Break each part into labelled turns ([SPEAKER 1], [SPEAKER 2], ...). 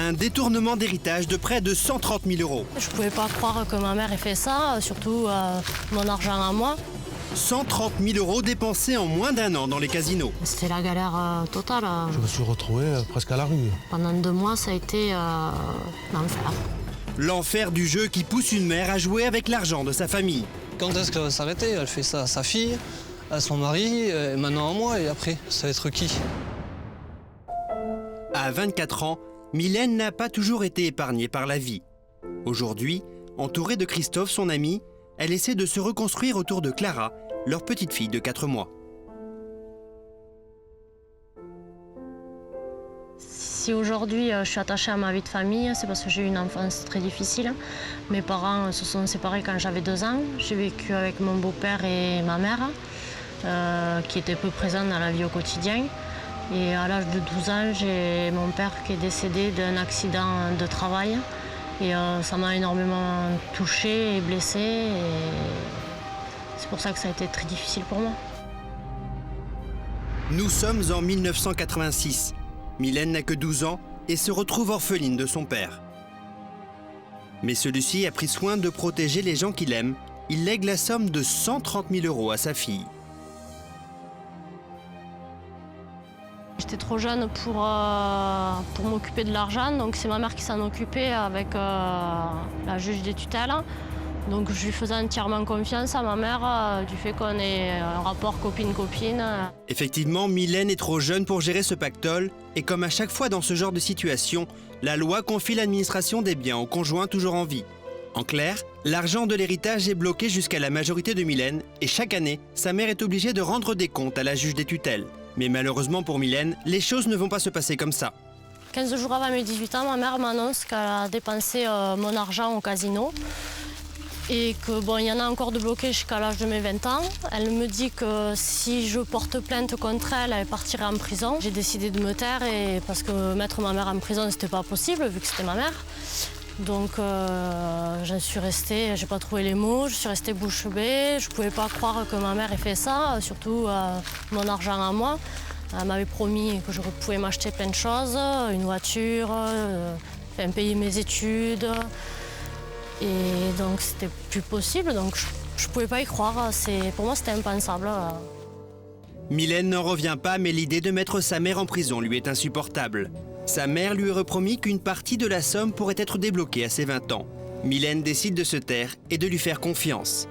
[SPEAKER 1] Un détournement d'héritage de près de 130 000 euros.
[SPEAKER 2] Je ne pouvais pas croire que ma mère ait fait ça, surtout mon argent à moi.
[SPEAKER 1] 130 000 euros dépensés en moins d'un an dans les casinos.
[SPEAKER 2] C'était la galère totale.
[SPEAKER 3] Je me suis retrouvé presque à la rue.
[SPEAKER 2] Pendant 2 mois, ça a été l'enfer.
[SPEAKER 1] L'enfer du jeu qui pousse une mère à jouer avec l'argent de sa famille.
[SPEAKER 4] Quand est-ce qu'elle va s'arrêter? Elle fait ça à sa fille, à son mari, et maintenant à moi, et après, ça va être qui?
[SPEAKER 1] À 24 ans, Mylène n'a pas toujours été épargnée par la vie. Aujourd'hui, entourée de Christophe, son ami, elle essaie de se reconstruire autour de Clara, leur petite fille de 4 mois.
[SPEAKER 2] Si aujourd'hui je suis attachée à ma vie de famille, c'est parce que j'ai eu une enfance très difficile. Mes parents se sont séparés quand j'avais 2 ans. J'ai vécu avec mon beau-père et ma mère, qui étaient peu présents dans la vie au quotidien. Et à l'âge de 12 ans, j'ai mon père qui est décédé d'un accident de travail. Et ça m'a énormément touchée et blessée. Et c'est pour ça que ça a été très difficile pour moi.
[SPEAKER 1] Nous sommes en 1986. Mylène n'a que 12 ans et se retrouve orpheline de son père. Mais celui-ci a pris soin de protéger les gens qu'il aime. Il lègue la somme de 130 000 euros à sa fille.
[SPEAKER 2] J'étais trop jeune pour m'occuper de l'argent, donc c'est ma mère qui s'en occupait avec la juge des tutelles. Donc je lui faisais entièrement confiance à ma mère du fait qu'on ait un rapport copine-copine.
[SPEAKER 1] Effectivement, Mylène est trop jeune pour gérer ce pactole et comme à chaque fois dans ce genre de situation, la loi confie l'administration des biens aux conjoints toujours en vie. En clair, l'argent de l'héritage est bloqué jusqu'à la majorité de Mylène et chaque année, sa mère est obligée de rendre des comptes à la juge des tutelles. Mais malheureusement pour Mylène, les choses ne vont pas se passer comme ça.
[SPEAKER 2] 15 jours avant mes 18 ans, ma mère m'annonce qu'elle a dépensé mon argent au casino. Et que bon, il y en a encore de bloqués jusqu'à l'âge de mes 20 ans. Elle me dit que si je porte plainte contre elle, elle partirait en prison. J'ai décidé de me taire parce que mettre ma mère en prison, c'était pas possible vu que c'était ma mère. Donc j'en suis restée, j'ai pas trouvé les mots, je suis restée bouche bée. Je pouvais pas croire que ma mère ait fait ça, surtout mon argent à moi. Elle m'avait promis que je pouvais m'acheter plein de choses, une voiture, payer mes études. Et donc c'était plus possible, donc je pouvais pas y croire. Pour moi c'était impensable.
[SPEAKER 1] Mylène n'en revient pas, mais l'idée de mettre sa mère en prison lui est insupportable. Sa mère lui aurait promis qu'une partie de la somme pourrait être débloquée à ses 20 ans. Mylène décide de se taire et de lui faire confiance.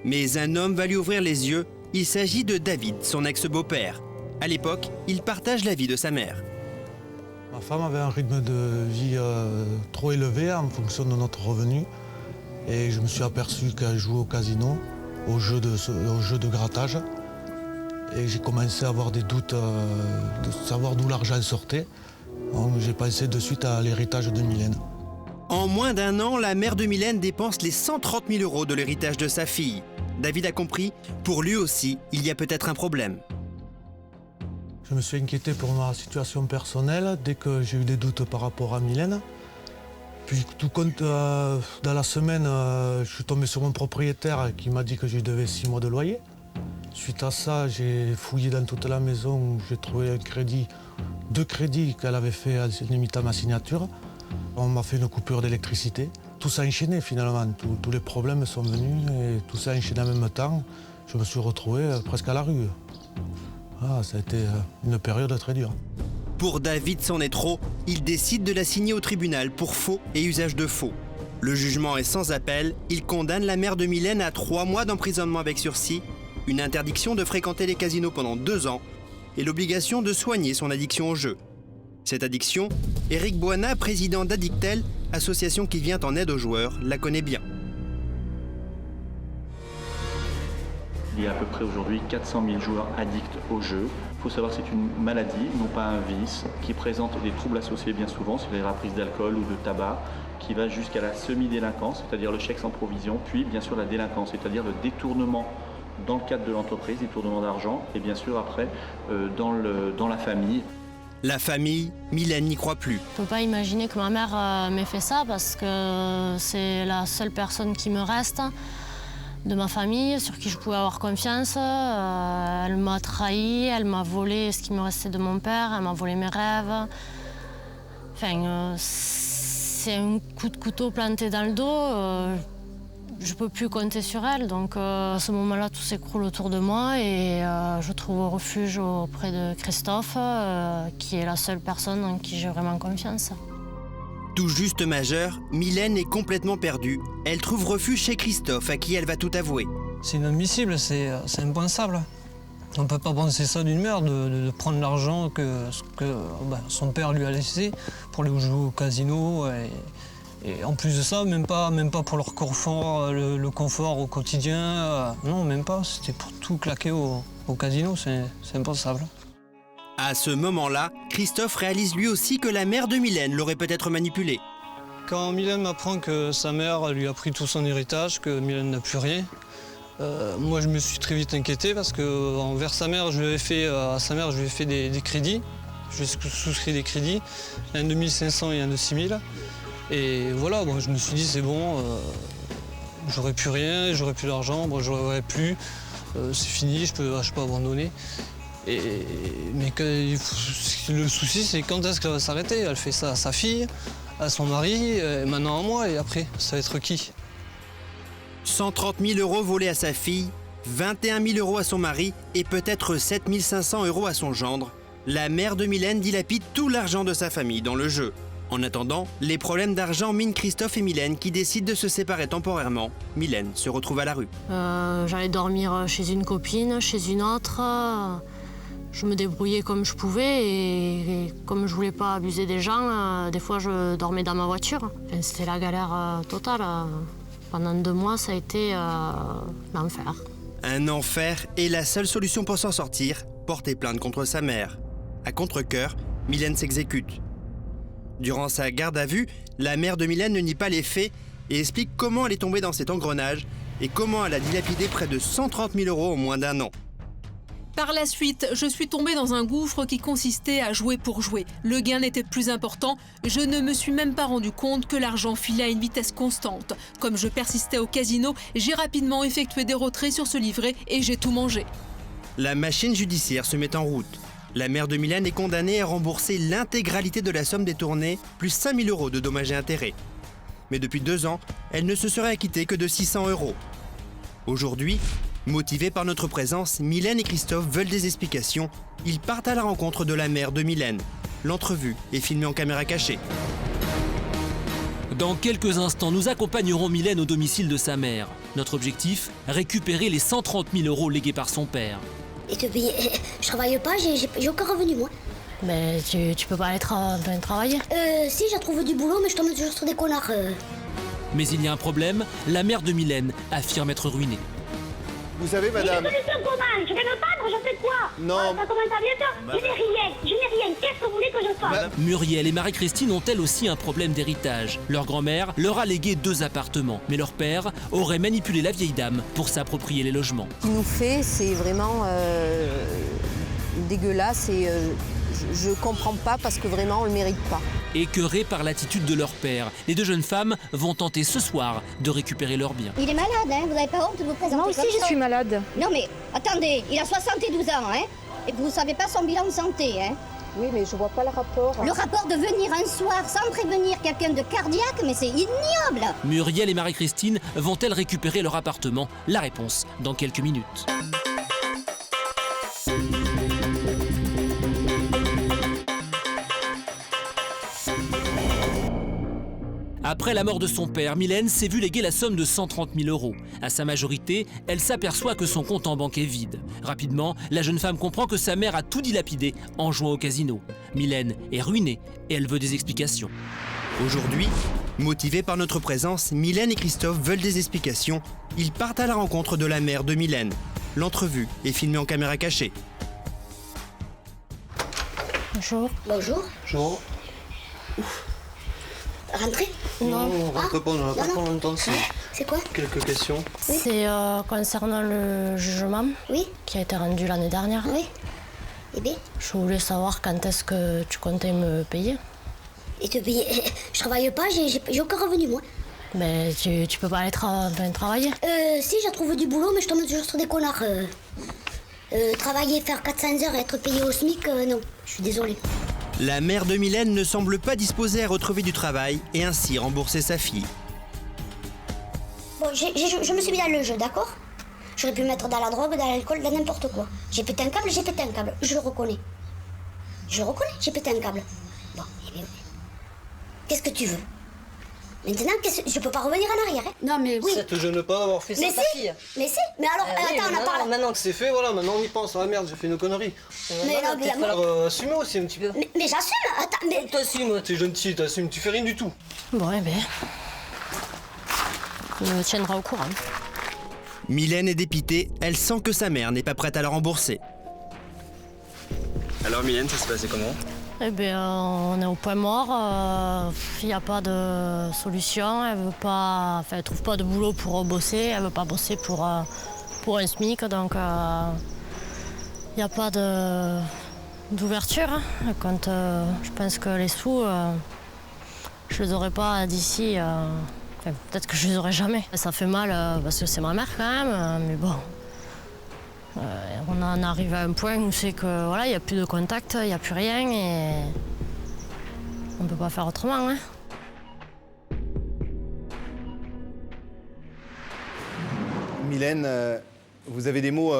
[SPEAKER 1] Mais un homme va lui ouvrir les yeux. Il s'agit de David, son ex-beau-père. À l'époque, il partage la vie de sa mère.
[SPEAKER 3] Ma femme avait un rythme de vie trop élevé en fonction de notre revenu. Et je me suis aperçu qu'elle jouait au casino, au jeu de grattage. Et j'ai commencé à avoir des doutes de savoir d'où l'argent sortait. Donc j'ai pensé de suite à l'héritage de Mylène.
[SPEAKER 1] En moins d'un an, la mère de Mylène dépense les 130 000 euros de l'héritage de sa fille. David a compris, pour lui aussi, il y a peut-être un problème.
[SPEAKER 3] Je me suis inquiété pour ma situation personnelle dès que j'ai eu des doutes par rapport à Mylène. Puis tout compte, dans la semaine, je suis tombé sur mon propriétaire qui m'a dit que je lui devais 6 mois de loyer. Suite à ça, j'ai fouillé dans toute la maison, j'ai trouvé 2 crédits qu'elle avait fait limite à ma signature. On m'a fait une coupure d'électricité. Tout s'est enchaîné finalement, tous les problèmes sont venus et tout s'est enchaîné en même temps. Je me suis retrouvé presque à la rue. Ah, ça a été une période très dure.
[SPEAKER 1] Pour David, c'en est trop. Il décide de la signer au tribunal pour faux et usage de faux. Le jugement est sans appel. Il condamne la mère de Mylène à 3 mois d'emprisonnement avec sursis, une interdiction de fréquenter les casinos pendant 2 ans et l'obligation de soigner son addiction au jeu. Cette addiction, Éric Boina, président d'Addictel, association qui vient en aide aux joueurs, la connaît bien.
[SPEAKER 5] Il y a à peu près aujourd'hui 400 000 joueurs addicts au jeu. Il faut savoir que c'est une maladie, non pas un vice, qui présente des troubles associés bien souvent, c'est la prise d'alcool ou de tabac, qui va jusqu'à la semi-délinquance, c'est-à-dire le chèque sans provision, puis bien sûr la délinquance, c'est-à-dire le détournement dans le cadre de l'entreprise, détournement d'argent, et bien sûr après dans la famille.
[SPEAKER 1] La famille, Mylène n'y croit plus.
[SPEAKER 2] Je ne peux pas imaginer que ma mère m'ait fait ça parce que c'est la seule personne qui me reste de ma famille, sur qui je pouvais avoir confiance. Elle m'a trahi, elle m'a volé ce qui me restait de mon père, elle m'a volé mes rêves. Enfin, c'est un coup de couteau planté dans le dos. Je ne peux plus compter sur elle. Donc à ce moment-là, tout s'écroule autour de moi et je trouve refuge auprès de Christophe, qui est la seule personne en qui j'ai vraiment confiance.
[SPEAKER 1] Tout juste majeure, Mylène est complètement perdue. Elle trouve refuge chez Christophe, à qui elle va tout avouer.
[SPEAKER 4] C'est inadmissible, c'est impensable. On ne peut pas penser ça d'une mère, de prendre l'argent que son père lui a laissé pour aller jouer au casino. Et en plus de ça, même pas pour leur confort, le confort au quotidien. Non, même pas. C'était pour tout claquer au casino, c'est impensable.
[SPEAKER 1] À ce moment-là, Christophe réalise lui aussi que la mère de Mylène l'aurait peut-être manipulée.
[SPEAKER 4] Quand Mylène m'apprend que sa mère lui a pris tout son héritage, que Mylène n'a plus rien, moi je me suis très vite inquiété parce que envers sa mère, je lui avais fait des crédits. Je lui ai souscrit des crédits, un de 1500 et un de 6000. Et voilà, bon, je me suis dit c'est bon, j'aurai plus rien, j'aurai plus d'argent, bon, j'aurai plus, c'est fini, je peux abandonner. Mais le souci, c'est quand est-ce qu'elle va s'arrêter? Elle fait ça à sa fille, à son mari, maintenant à moi, et après, ça va être qui?
[SPEAKER 1] 130 000 € volés à sa fille, 21 000 € à son mari et peut-être 7 500 € à son gendre. La mère de Mylène dilapide tout l'argent de sa famille dans le jeu. En attendant, les problèmes d'argent minent Christophe et Mylène qui décident de se séparer temporairement. Mylène se retrouve à la rue.
[SPEAKER 2] J'allais dormir chez une copine, chez une autre. Je me débrouillais comme je pouvais et comme je voulais pas abuser des gens, des fois je dormais dans ma voiture. Enfin, c'était la galère totale. Pendant 2 mois, ça a été l'enfer.
[SPEAKER 1] Un enfer et la seule solution pour s'en sortir, porter plainte contre sa mère. À contre-cœur, Mylène s'exécute. Durant sa garde à vue, la mère de Mylène ne nie pas les faits et explique comment elle est tombée dans cet engrenage et comment elle a dilapidé près de 130 000 € en moins d'1 an.
[SPEAKER 6] Par la suite, je suis tombée dans un gouffre qui consistait à jouer pour jouer. Le gain n'était plus important. Je ne me suis même pas rendu compte que l'argent filait à une vitesse constante. Comme je persistais au casino, j'ai rapidement effectué des retraits sur ce livret et j'ai tout mangé.
[SPEAKER 1] La machine judiciaire se met en route. La mère de Mylène est condamnée à rembourser l'intégralité de la somme détournée, plus 5 000 € de dommages et intérêts. Mais depuis 2 ans, elle ne se serait acquittée que de 600 €. Aujourd'hui, motivés par notre présence, Mylène et Christophe veulent des explications. Ils partent à la rencontre de la mère de Mylène. L'entrevue est filmée en caméra cachée.
[SPEAKER 7] Dans quelques instants, nous accompagnerons Mylène au domicile de sa mère. Notre objectif, récupérer les 130 000 € légués par son père.
[SPEAKER 8] Et te payer, je travaille pas, j'ai aucun revenu moi.
[SPEAKER 2] Mais tu peux pas aller travailler?
[SPEAKER 8] Si, j'ai trouvé du boulot, mais je tombe toujours sur des connards.
[SPEAKER 7] Mais il y a un problème, la mère de Mylène affirme être ruinée.
[SPEAKER 9] Vous savez, madame...
[SPEAKER 8] Mais je vais me battre, je fais quoi?
[SPEAKER 9] Non.
[SPEAKER 8] Ça commence à bientôt. Je n'ai rien. Qu'est-ce que vous voulez que je fasse?
[SPEAKER 7] Muriel et Marie-Christine ont elles aussi un problème d'héritage. Leur grand-mère leur a légué 2 appartements, mais leur père aurait manipulé la vieille dame pour s'approprier les logements.
[SPEAKER 10] Ce qu'il nous fait, c'est vraiment dégueulasse et je comprends pas parce que vraiment on le mérite pas.
[SPEAKER 7] Écœurés par l'attitude de leur père, les 2 jeunes femmes vont tenter ce soir de récupérer leurs biens.
[SPEAKER 8] Il est malade, hein? Vous n'avez pas honte de vous présenter?
[SPEAKER 10] Moi aussi je suis malade.
[SPEAKER 8] Non mais, attendez, il a 72 ans, hein? Et vous savez pas son bilan de santé, hein?
[SPEAKER 10] Oui, mais je vois pas le rapport.
[SPEAKER 8] Le rapport de venir un soir sans prévenir quelqu'un de cardiaque, mais c'est ignoble!
[SPEAKER 7] Muriel et Marie-Christine vont-elles récupérer leur appartement? La réponse dans quelques minutes. Après la mort de son père, Mylène s'est vue léguer la somme de 130 000 €. À sa majorité, elle s'aperçoit que son compte en banque est vide. Rapidement, la jeune femme comprend que sa mère a tout dilapidé en jouant au casino. Mylène est ruinée et elle veut des explications.
[SPEAKER 1] Aujourd'hui, motivés par notre présence, Mylène et Christophe veulent des explications. Ils partent à la rencontre de la mère de Mylène. L'entrevue est filmée en caméra cachée.
[SPEAKER 2] Bonjour.
[SPEAKER 8] Bonjour.
[SPEAKER 4] Bonjour.
[SPEAKER 8] Rentrez?
[SPEAKER 2] Non.
[SPEAKER 4] On rentre pas, on n'a pas longtemps.
[SPEAKER 8] C'est quoi?
[SPEAKER 4] Quelques questions.
[SPEAKER 2] C'est concernant le jugement
[SPEAKER 8] Oui.
[SPEAKER 2] qui a été rendu l'année dernière.
[SPEAKER 8] Oui. Eh bien?
[SPEAKER 2] Je voulais savoir quand est-ce que tu comptais me payer.
[SPEAKER 8] Et te payer, je travaille pas, j'ai aucun revenu moi.
[SPEAKER 2] Mais tu peux pas aller travailler?
[SPEAKER 8] Si, j'ai trouvé du boulot, mais je tombe toujours sur des connards. Travailler, faire 400 heures et être payé au SMIC, non, je suis désolée.
[SPEAKER 1] La mère de Mylène ne semble pas disposée à retrouver du travail et ainsi rembourser sa fille.
[SPEAKER 8] Bon, je me suis mis dans le jeu, d'accord? J'aurais pu me mettre dans la drogue, dans l'alcool, dans n'importe quoi. J'ai pété un câble, je le reconnais. Je le reconnais, j'ai pété un câble. Bon, eh bien, qu'est-ce que tu veux? Maintenant, je peux pas revenir en arrière, hein? Non, mais oui.
[SPEAKER 4] Ça te gêne pas d'avoir fait ça à ta fille?
[SPEAKER 8] Mais si, mais alors,
[SPEAKER 4] oui,
[SPEAKER 8] attends, on a parlé.
[SPEAKER 4] Maintenant que c'est fait, voilà, maintenant on y pense. Ah merde, j'ai fait une connerie.
[SPEAKER 8] Mais non, mais
[SPEAKER 4] falloir assumer aussi un petit peu.
[SPEAKER 8] Mais j'assume, attends, mais...
[SPEAKER 4] T'assumes, t'es gentil, t'assumes, tu fais rien du tout.
[SPEAKER 2] Bon, eh bien, il me tiendra au courant.
[SPEAKER 1] Mylène est dépitée, elle sent que sa mère n'est pas prête à la rembourser.
[SPEAKER 11] Alors Mylène, ça s'est passé comment?
[SPEAKER 2] Eh bien, on est au point mort, il n'y a pas de solution, elle ne trouve pas de boulot pour bosser, elle ne veut pas bosser pour un SMIC, donc il n'y a pas d'ouverture. Quand je pense que les sous, je ne les aurai pas d'ici, peut-être que je ne les aurai jamais. Ça fait mal parce que c'est ma mère quand même, mais bon. On en arrive à un point où c'est que voilà, il n'y a plus de contact, il n'y a plus rien et on ne peut pas faire autrement. Hein.
[SPEAKER 9] Mylène, vous avez des mots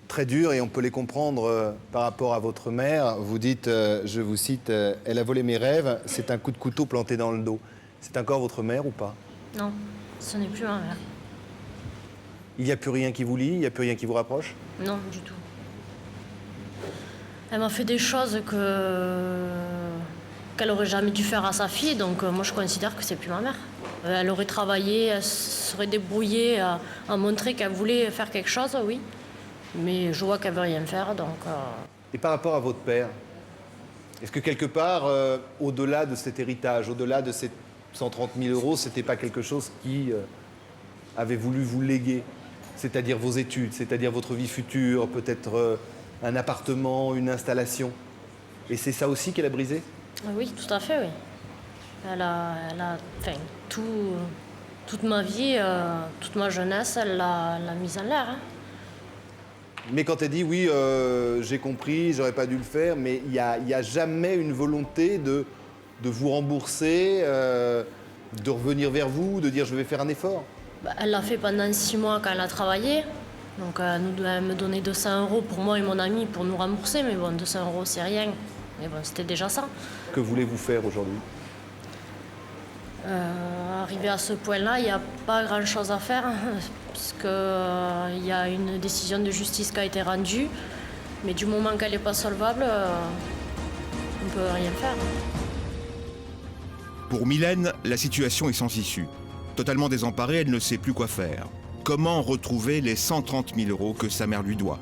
[SPEAKER 9] très durs et on peut les comprendre par rapport à votre mère. Vous dites, je vous cite, elle a volé mes rêves, c'est un coup de couteau planté dans le dos. C'est encore votre mère ou pas?
[SPEAKER 2] Non, ce n'est plus ma mère.
[SPEAKER 9] Il n'y a plus rien qui vous lie, il n'y a plus rien qui vous rapproche?
[SPEAKER 2] Non, du tout. Elle m'a fait des choses qu'elle aurait jamais dû faire à sa fille, donc moi je considère que c'est plus ma mère. Elle aurait travaillé, elle se serait débrouillée à montrer qu'elle voulait faire quelque chose, oui. Mais je vois qu'elle veut rien faire, donc...
[SPEAKER 9] Et par rapport à votre père, est-ce que quelque part, au-delà de cet héritage, au-delà de ces 130 000 €, c'était pas quelque chose qui avait voulu vous léguer? C'est-à-dire vos études, c'est-à-dire votre vie future, peut-être un appartement, une installation. Et c'est ça aussi qu'elle a brisé?
[SPEAKER 2] Oui, tout à fait, oui. Elle a toute ma vie, toute ma jeunesse, elle l'a mise en l'air. Hein.
[SPEAKER 9] Mais quand elle dit, oui, j'ai compris, j'aurais pas dû le faire, mais il n'y a jamais une volonté de vous rembourser, de revenir vers vous, de dire je vais faire un effort?
[SPEAKER 2] Elle l'a fait pendant 6 mois quand elle a travaillé. Donc elle me donnait 200 € pour moi et mon ami pour nous rembourser. Mais bon, 200 € c'est rien. Mais bon, c'était déjà ça.
[SPEAKER 9] Que voulez-vous faire aujourd'hui?
[SPEAKER 2] Arrivé à ce point-là, il n'y a pas grand-chose à faire. Puisqu'il y a une décision de justice qui a été rendue. Mais du moment qu'elle n'est pas solvable, on ne peut rien faire.
[SPEAKER 12] Pour Mylène, la situation est sans issue. Totalement désemparée, elle ne sait plus quoi faire. Comment retrouver les 130 000 € que sa mère lui doit?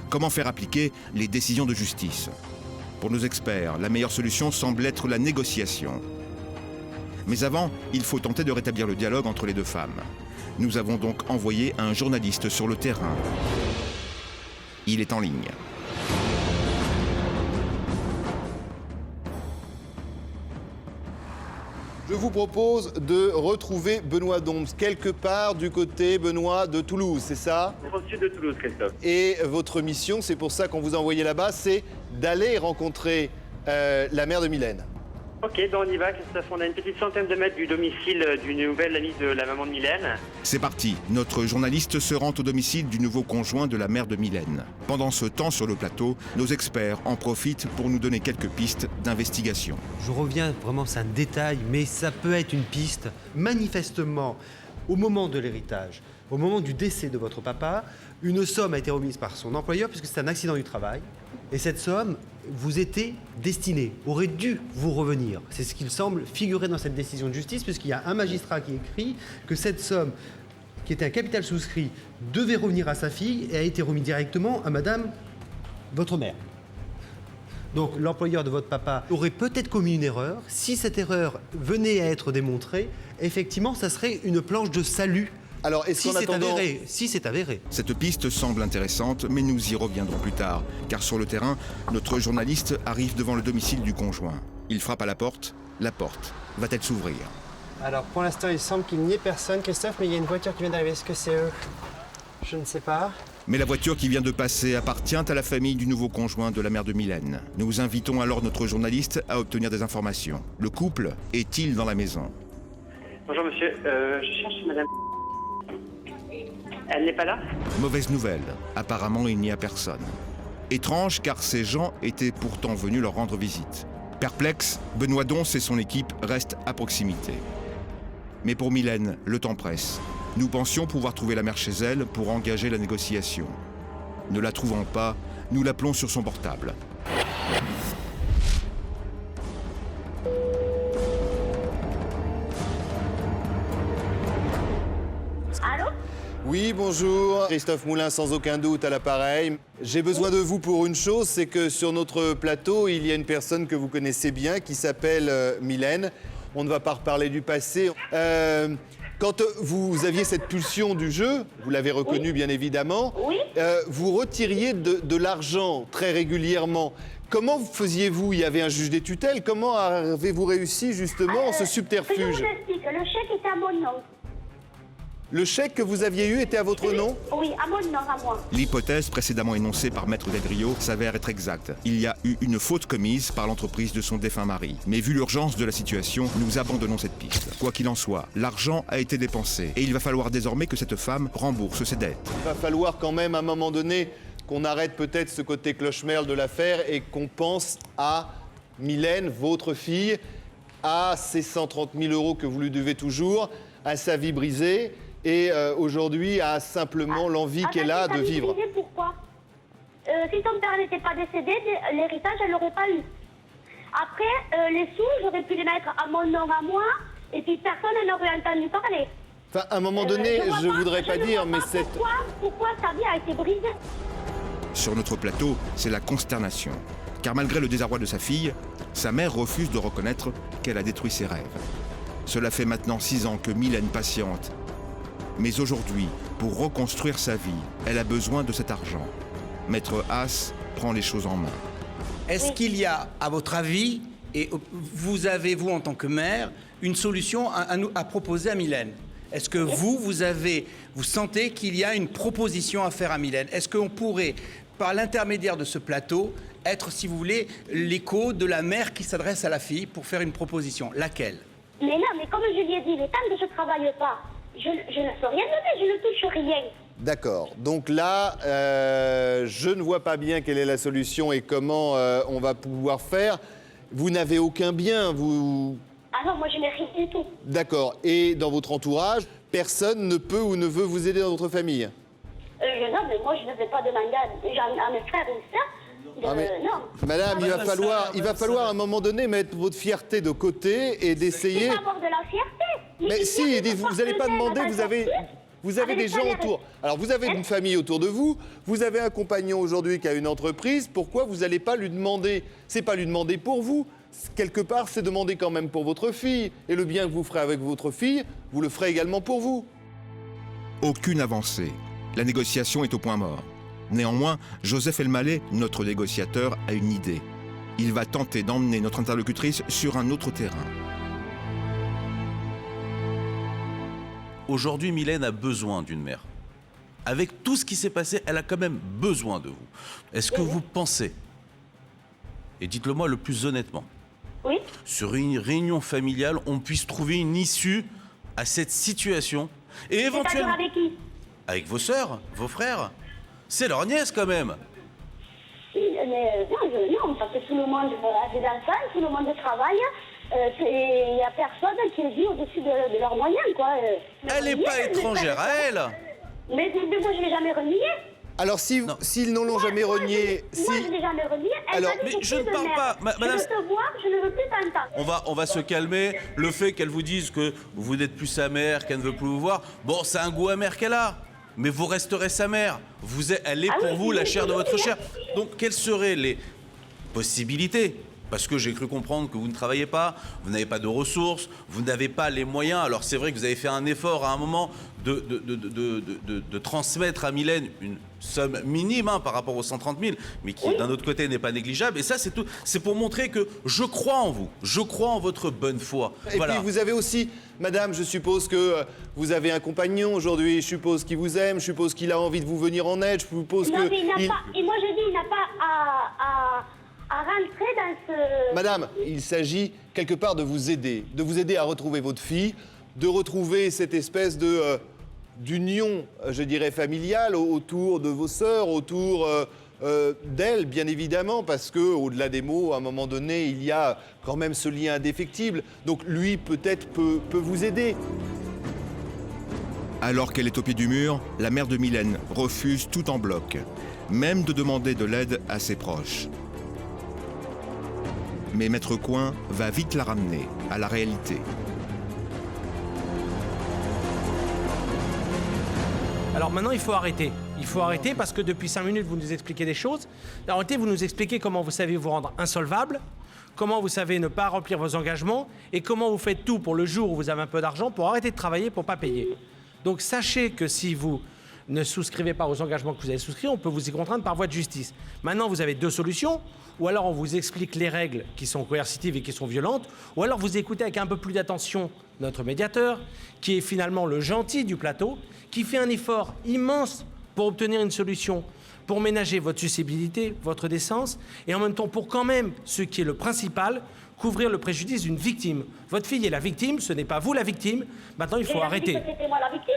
[SPEAKER 12] Comment faire appliquer les décisions de justice? Pour nos experts, la meilleure solution semble être la négociation. Mais avant, il faut tenter de rétablir le dialogue entre les deux femmes. Nous avons donc envoyé un journaliste sur le terrain. Il est en ligne.
[SPEAKER 9] Je vous propose de retrouver Benoît Dombes, quelque part du côté, Benoît, de Toulouse, c'est ça?
[SPEAKER 13] Au sud de Toulouse, Christophe.
[SPEAKER 9] Et votre mission, c'est pour ça qu'on vous a envoyé là-bas, c'est d'aller rencontrer la mère de Mylène.
[SPEAKER 13] Ok, ben on y va, Christophe. On a une petite centaine de mètres du domicile d'une nouvelle amie de la maman de Mylène.
[SPEAKER 12] C'est parti. Notre journaliste se rend au domicile du nouveau conjoint de la mère de Mylène. Pendant ce temps sur le plateau, nos experts en profitent pour nous donner quelques pistes d'investigation.
[SPEAKER 14] Je reviens, vraiment c'est un détail, mais ça peut être une piste. Manifestement, au moment de l'héritage, au moment du décès de votre papa, une somme a été remise par son employeur puisque c'est un accident du travail. Et cette somme vous était destinée, aurait dû vous revenir. C'est ce qu'il semble figurer dans cette décision de justice, puisqu'il y a un magistrat qui écrit que cette somme, qui était un capital souscrit, devait revenir à sa fille et a été remise directement à madame, votre mère. Donc l'employeur de votre papa aurait peut-être commis une erreur. Si cette erreur venait à être démontrée, effectivement, ça serait une planche de salut.
[SPEAKER 9] Alors, est-ce qu'en attendant...
[SPEAKER 14] Si c'est avéré.
[SPEAKER 12] Cette piste semble intéressante, mais nous y reviendrons plus tard. Car sur le terrain, notre journaliste arrive devant le domicile du conjoint. Il frappe à la porte va-t-elle s'ouvrir?
[SPEAKER 15] Alors pour l'instant, il semble qu'il n'y ait personne, Christophe, mais il y a une voiture qui vient d'arriver. Est-ce que c'est eux? Je ne sais pas.
[SPEAKER 12] Mais la voiture qui vient de passer appartient à la famille du nouveau conjoint de la mère de Mylène. Nous invitons alors notre journaliste à obtenir des informations. Le couple est-il dans la maison?
[SPEAKER 13] Bonjour monsieur, je cherche madame. Elle n'est pas là?
[SPEAKER 12] Mauvaise nouvelle, apparemment il n'y a personne. Étrange car ces gens étaient pourtant venus leur rendre visite. Perplexe, Benoît Donce et son équipe restent à proximité. Mais pour Mylène, le temps presse. Nous pensions pouvoir trouver la mère chez elle pour engager la négociation. Ne la trouvant pas, nous l'appelons sur son portable.
[SPEAKER 8] Allô?
[SPEAKER 9] Oui, bonjour. Christophe Moulin, sans aucun doute, à l'appareil. J'ai besoin de vous pour une chose, c'est que sur notre plateau, il y a une personne que vous connaissez bien qui s'appelle Mylène. On ne va pas reparler du passé. Quand vous aviez cette pulsion du jeu, vous l'avez reconnu bien évidemment, vous retiriez de l'argent très régulièrement. Comment faisiez-vous? Il y avait un juge des tutelles. Comment avez-vous réussi justement ce subterfuge?
[SPEAKER 8] Je vous explique, le chèque était à mon nom.
[SPEAKER 9] Le chèque que vous aviez eu était à votre nom?
[SPEAKER 8] Oui, à mon nom, à moi.
[SPEAKER 12] L'hypothèse précédemment énoncée par Maître Delgrio s'avère être exacte. Il y a eu une faute commise par l'entreprise de son défunt mari. Mais vu l'urgence de la situation, nous abandonnons cette piste. Quoi qu'il en soit, l'argent a été dépensé et il va falloir désormais que cette femme rembourse ses dettes.
[SPEAKER 9] Il va falloir quand même à un moment donné qu'on arrête peut-être ce côté cloche-merle de l'affaire et qu'on pense à Mylène, votre fille, à ces 130 000 € que vous lui devez toujours, à sa vie brisée. Et aujourd'hui a simplement l'envie qu'elle a de vivre.
[SPEAKER 8] Pourquoi? Si ton père n'était pas décédé, l'héritage, elle l'aurait pas eu. Après, les sous, j'aurais pu les mettre à mon nom, à moi, et puis personne n'aurait entendu parler.
[SPEAKER 9] Enfin, à un moment donné, je voudrais pas dire, mais c'est...
[SPEAKER 8] Pourquoi sa vie a été brisée?
[SPEAKER 12] Sur notre plateau, c'est la consternation. Car malgré le désarroi de sa fille, sa mère refuse de reconnaître qu'elle a détruit ses rêves. Cela fait maintenant 6 ans que Mylène patiente. Mais aujourd'hui, pour reconstruire sa vie, elle a besoin de cet argent. Maître Haas prend les choses en main.
[SPEAKER 11] Est-ce qu'il y a, à votre avis, et vous avez, vous en tant que maire, une solution à proposer à Mylène? Est-ce que vous sentez qu'il y a une proposition à faire à Mylène? Est-ce qu'on pourrait, par l'intermédiaire de ce plateau, être, si vous voulez, l'écho de la mère qui s'adresse à la fille pour faire une proposition? Laquelle?
[SPEAKER 8] Mais non, mais comme je lui ai dit, le temps que je ne travaille pas, je ne peux rien donner, je ne touche rien.
[SPEAKER 9] D'accord. Donc là, je ne vois pas bien quelle est la solution et comment on va pouvoir faire. Vous n'avez aucun bien, vous...
[SPEAKER 8] Ah non, moi je n'ai rien du tout.
[SPEAKER 9] D'accord. Et dans votre entourage, personne ne peut ou ne veut vous aider dans votre famille?
[SPEAKER 8] Non, mais moi je ne vais pas demander à mes frères ou sœurs. Non.
[SPEAKER 9] Madame, il va falloir à un moment donné mettre votre fierté de côté et d'essayer...
[SPEAKER 8] C'est pas avoir de la fierté.
[SPEAKER 9] Mais si, vous n'allez pas demander, vous avez des gens autour. Alors vous avez une famille autour de vous, vous avez un compagnon aujourd'hui qui a une entreprise, pourquoi vous n'allez pas lui demander? C'est pas lui demander pour vous, quelque part c'est demander quand même pour votre fille. Et le bien que vous ferez avec votre fille, vous le ferez également pour vous.
[SPEAKER 12] Aucune avancée. La négociation est au point mort. Néanmoins, Joseph Elmaleh, notre négociateur, a une idée. Il va tenter d'emmener notre interlocutrice sur un autre terrain.
[SPEAKER 15] Aujourd'hui, Mylène a besoin d'une mère. Avec tout ce qui s'est passé, elle a quand même besoin de vous. Est-ce que vous pensez, et dites-le moi le plus honnêtement, sur une réunion familiale, on puisse trouver une issue à cette situation et éventuellement...
[SPEAKER 8] avec qui?
[SPEAKER 15] Avec vos sœurs, vos frères. C'est leur nièce quand même.
[SPEAKER 8] Non, parce que tout le monde a des enfants, tout le monde travaille. Il n'y a personne qui vit au-dessus de leurs moyens, quoi.
[SPEAKER 15] Elle n'est pas étrangère à elle.
[SPEAKER 8] Mais moi, je ne l'ai jamais renié.
[SPEAKER 9] Alors, s'ils ne l'ont jamais renié...
[SPEAKER 8] Moi, je ne l'ai jamais renié.
[SPEAKER 15] Alors, mais je ne parle pas...
[SPEAKER 8] Madame... Je veux te voir, je ne veux plus t'entendre.
[SPEAKER 15] On va se calmer. Le fait qu'elle vous dise que vous n'êtes plus sa mère, qu'elle ne veut plus vous voir, bon, c'est un goût amer qu'elle a. Mais vous resterez sa mère. Elle est pour vous la chair de votre chair. Donc, quelles seraient les possibilités Parce que j'ai cru comprendre que vous ne travaillez pas, vous n'avez pas de ressources, vous n'avez pas les moyens. Alors c'est vrai que vous avez fait un effort à un moment de transmettre à Mylène une somme minime par rapport aux 130 000, mais qui d'un autre côté n'est pas négligeable. Et ça c'est tout. C'est pour montrer que je crois en vous, je crois en votre bonne foi.
[SPEAKER 9] Et puis vous avez aussi, madame, je suppose que vous avez un compagnon aujourd'hui, je suppose qu'il vous aime, je suppose qu'il a envie de vous venir en aide, je suppose
[SPEAKER 8] non,
[SPEAKER 9] que...
[SPEAKER 8] mais il n'a pas, et moi je dis, il n'a pas à rentrer dans ce...
[SPEAKER 9] Madame, il s'agit quelque part de vous aider à retrouver votre fille, de retrouver cette espèce de d'union, je dirais, familiale autour de vos sœurs, autour d'elle, bien évidemment, parce que au-delà des mots, à un moment donné, il y a quand même ce lien indéfectible. Donc lui, peut-être, peut vous aider.
[SPEAKER 12] Alors qu'elle est au pied du mur, la mère de Mylène refuse tout en bloc, même de demander de l'aide à ses proches. Mais Maître Coin va vite la ramener à la réalité.
[SPEAKER 16] Alors maintenant, il faut arrêter. Il faut arrêter parce que depuis 5 minutes, vous nous expliquez des choses. Arrêtez, vous nous expliquez comment vous savez vous rendre insolvable, comment vous savez ne pas remplir vos engagements et comment vous faites tout pour le jour où vous avez un peu d'argent pour arrêter de travailler pour ne pas payer. Donc sachez que si vous ne souscrivez pas aux engagements que vous avez souscrits, on peut vous y contraindre par voie de justice. Maintenant, vous avez 2 solutions. Ou alors on vous explique les règles qui sont coercitives et qui sont violentes, ou alors vous écoutez avec un peu plus d'attention notre médiateur, qui est finalement le gentil du plateau, qui fait un effort immense pour obtenir une solution, pour ménager votre susceptibilité, votre décence, et en même temps pour quand même, ce qui est le principal, couvrir le préjudice d'une victime. Votre fille est la victime, ce n'est pas vous la victime. Maintenant, il faut arrêter.
[SPEAKER 8] C'était moi la victime.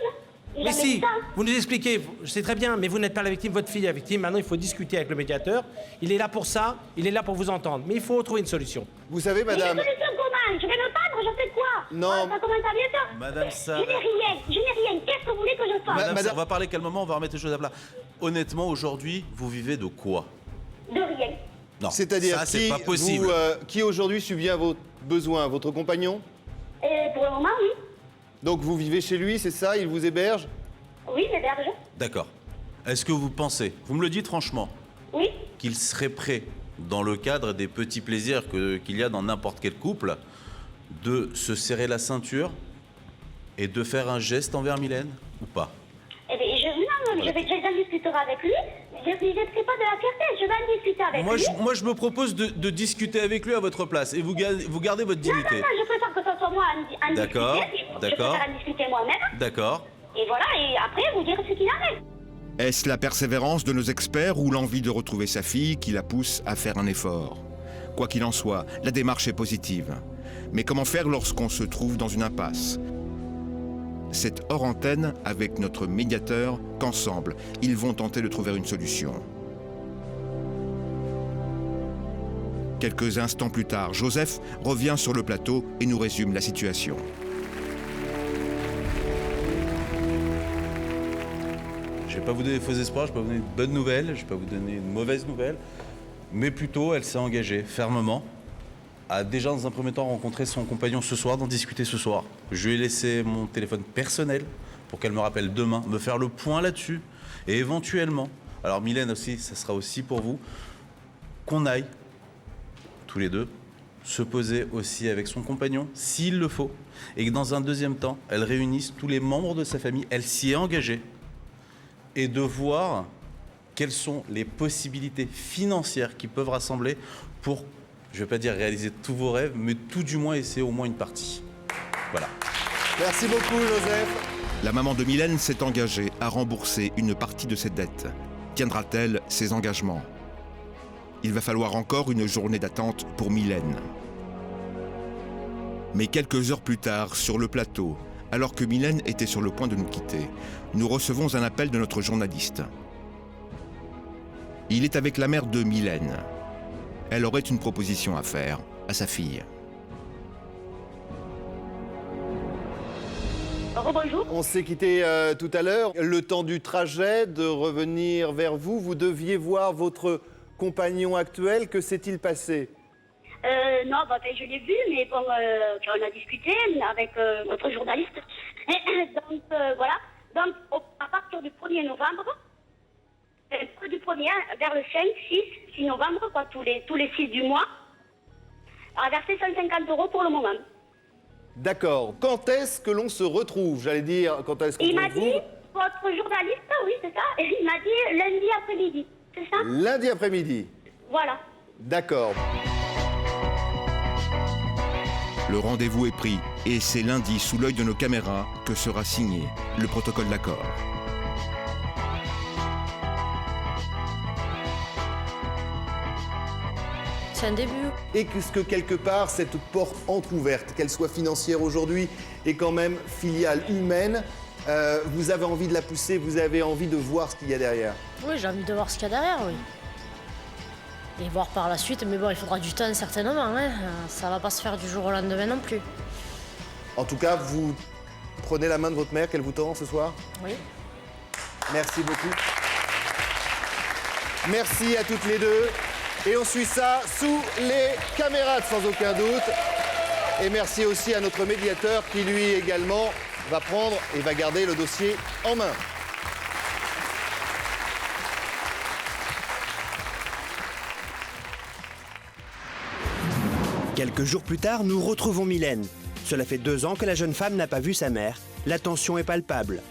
[SPEAKER 16] Mais si, vous nous expliquez, c'est très bien, mais vous n'êtes pas la victime, votre fille est la victime. Maintenant, il faut discuter avec le médiateur. Il est là pour ça, il est là pour vous entendre. Mais il faut trouver une solution.
[SPEAKER 9] Vous savez, madame...
[SPEAKER 8] Mais une solution comment? Je vais me battre, je fais quoi?
[SPEAKER 9] Non.
[SPEAKER 8] Ça commence à bien ça.
[SPEAKER 15] Madame Sarah...
[SPEAKER 8] Je n'ai rien. Qu'est-ce que vous voulez que je fasse?
[SPEAKER 15] Madame Sarah, on va parler calmement, on va remettre les choses à plat. Honnêtement, aujourd'hui, vous vivez de quoi?
[SPEAKER 8] De rien.
[SPEAKER 15] Non,
[SPEAKER 9] c'est-à-dire
[SPEAKER 15] ça, c'est pas possible.
[SPEAKER 9] Qui aujourd'hui subvient à vos besoins? Votre compagnon?
[SPEAKER 8] Pour le moment, oui.
[SPEAKER 9] Donc vous vivez chez lui, c'est ça? Il vous héberge?
[SPEAKER 8] Oui, j'héberge.
[SPEAKER 15] D'accord. Est-ce que vous pensez, vous me le dites franchement,
[SPEAKER 8] oui,
[SPEAKER 15] qu'il serait prêt, dans le cadre des petits plaisirs qu'il y a dans n'importe quel couple, de se serrer la ceinture et de faire un geste envers Mylène ou pas?
[SPEAKER 8] Eh bien, j'en discuterai avec lui. Je ne serai pas de la fierté, je vais en discuter avec lui.
[SPEAKER 15] Moi, je me propose de discuter avec lui à votre place et vous gardez votre dignité.
[SPEAKER 8] Non, je préfère que ce soit moi en
[SPEAKER 15] D'accord,
[SPEAKER 8] discuter.
[SPEAKER 15] d'accord.
[SPEAKER 8] Je préfère en discuter moi-même.
[SPEAKER 15] D'accord.
[SPEAKER 8] Et voilà, et après, vous direz ce qu'il en est.
[SPEAKER 12] Est-ce la persévérance de nos experts ou l'envie de retrouver sa fille qui la pousse à faire un effort? Quoi qu'il en soit, la démarche est positive. Mais comment faire lorsqu'on se trouve dans une impasse? C'est hors antenne avec notre médiateur qu'ensemble, ils vont tenter de trouver une solution. Quelques instants plus tard, Joseph revient sur le plateau et nous résume la situation.
[SPEAKER 15] Je ne vais pas vous donner de faux espoirs, je ne vais pas vous donner de bonnes nouvelles, je ne vais pas vous donner de mauvaises nouvelles, mais plutôt elle s'est engagée fermement, a déjà dans un premier temps rencontré son compagnon ce soir, d'en discuter ce soir. Je lui ai laissé mon téléphone personnel pour qu'elle me rappelle demain, me faire le point là-dessus, et éventuellement, alors Mylène aussi, ça sera aussi pour vous, qu'on aille, tous les deux, se poser aussi avec son compagnon, s'il le faut, et que dans un deuxième temps, elle réunisse tous les membres de sa famille, elle s'y est engagée, et de voir quelles sont les possibilités financières qui peuvent rassembler pour, je ne vais pas dire réaliser tous vos rêves, mais tout du moins essayer au moins une partie. Voilà.
[SPEAKER 9] Merci beaucoup, Joseph.
[SPEAKER 12] La maman de Mylène s'est engagée à rembourser une partie de ses dettes. Tiendra-t-elle ses engagements? Il va falloir encore une journée d'attente pour Mylène. Mais quelques heures plus tard, sur le plateau, alors que Mylène était sur le point de nous quitter, nous recevons un appel de notre journaliste. Il est avec la mère de Mylène. Elle aurait une proposition à faire à sa fille.
[SPEAKER 8] Rebonjour.
[SPEAKER 9] On s'est quitté tout à l'heure. Le temps du trajet, de revenir vers vous, vous deviez voir votre compagnon actuel. Que s'est-il passé?
[SPEAKER 8] Non, je l'ai vu, mais bon, on a discuté avec notre journaliste. Donc, voilà. Donc, à partir du 1er novembre, vers le 5, 6 novembre, quoi, tous les 6 du mois, a versé 150 € pour le moment.
[SPEAKER 9] D'accord. Quand est-ce que l'on se retrouve? J'allais dire, quand est-ce qu'on
[SPEAKER 8] Il m'a
[SPEAKER 9] retrouve?
[SPEAKER 8] dit, votre journaliste, oui, c'est ça. Et il m'a dit lundi après-midi, c'est ça?
[SPEAKER 9] Lundi après-midi.
[SPEAKER 8] Voilà.
[SPEAKER 9] D'accord.
[SPEAKER 12] Le rendez-vous est pris et c'est lundi, sous l'œil de nos caméras, que sera signé le protocole d'accord.
[SPEAKER 2] C'est un début.
[SPEAKER 9] Et qu'est-ce que quelque part, cette porte entrouverte, qu'elle soit financière aujourd'hui et quand même filiale humaine, vous avez envie de la pousser, vous avez envie de voir ce qu'il y a derrière?
[SPEAKER 2] Oui, j'ai envie de voir ce qu'il y a derrière, oui. Et voir par la suite, mais bon, il faudra du temps certainement, hein. Ça va pas se faire du jour au lendemain non plus.
[SPEAKER 9] En tout cas, vous prenez la main de votre mère qu'elle vous tend ce soir?
[SPEAKER 2] Oui.
[SPEAKER 9] Merci beaucoup. Merci à toutes les deux. Et on suit ça sous les caméras, sans aucun doute. Et merci aussi à notre médiateur qui, lui également, va prendre et va garder le dossier en main.
[SPEAKER 1] Quelques jours plus tard, nous retrouvons Mylène. Cela fait 2 ans que la jeune femme n'a pas vu sa mère. La tension est palpable.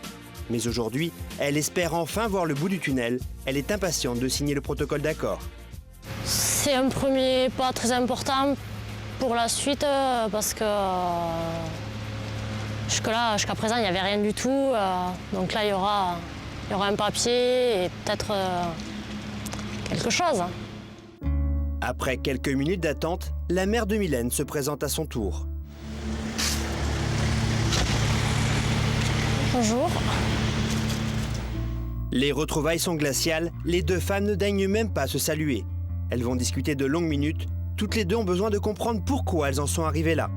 [SPEAKER 1] Mais aujourd'hui, elle espère enfin voir le bout du tunnel. Elle est impatiente de signer le protocole d'accord.
[SPEAKER 2] C'est un premier pas très important pour la suite parce que jusqu'à présent, il n'y avait rien du tout. Donc là, il y aura un papier et peut-être quelque chose.
[SPEAKER 1] Après quelques minutes d'attente, la mère de Mylène se présente à son tour.
[SPEAKER 2] Bonjour.
[SPEAKER 1] Les retrouvailles sont glaciales, les deux femmes ne daignent même pas se saluer. Elles vont discuter de longues minutes, toutes les deux ont besoin de comprendre pourquoi elles en sont arrivées là.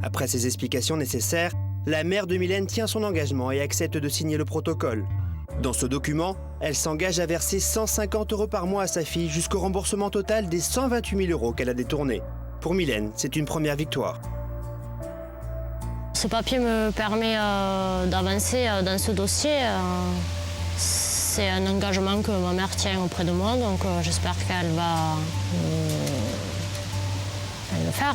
[SPEAKER 1] Après ces explications nécessaires, la mère de Mylène tient son engagement et accepte de signer le protocole. Dans ce document, elle s'engage à verser 150 € par mois à sa fille jusqu'au remboursement total des 128 000 € qu'elle a détournés. Pour Mylène, c'est une première victoire.
[SPEAKER 2] Ce papier me permet d'avancer dans ce dossier. C'est un engagement que ma mère tient auprès de moi, donc j'espère qu'elle va le faire.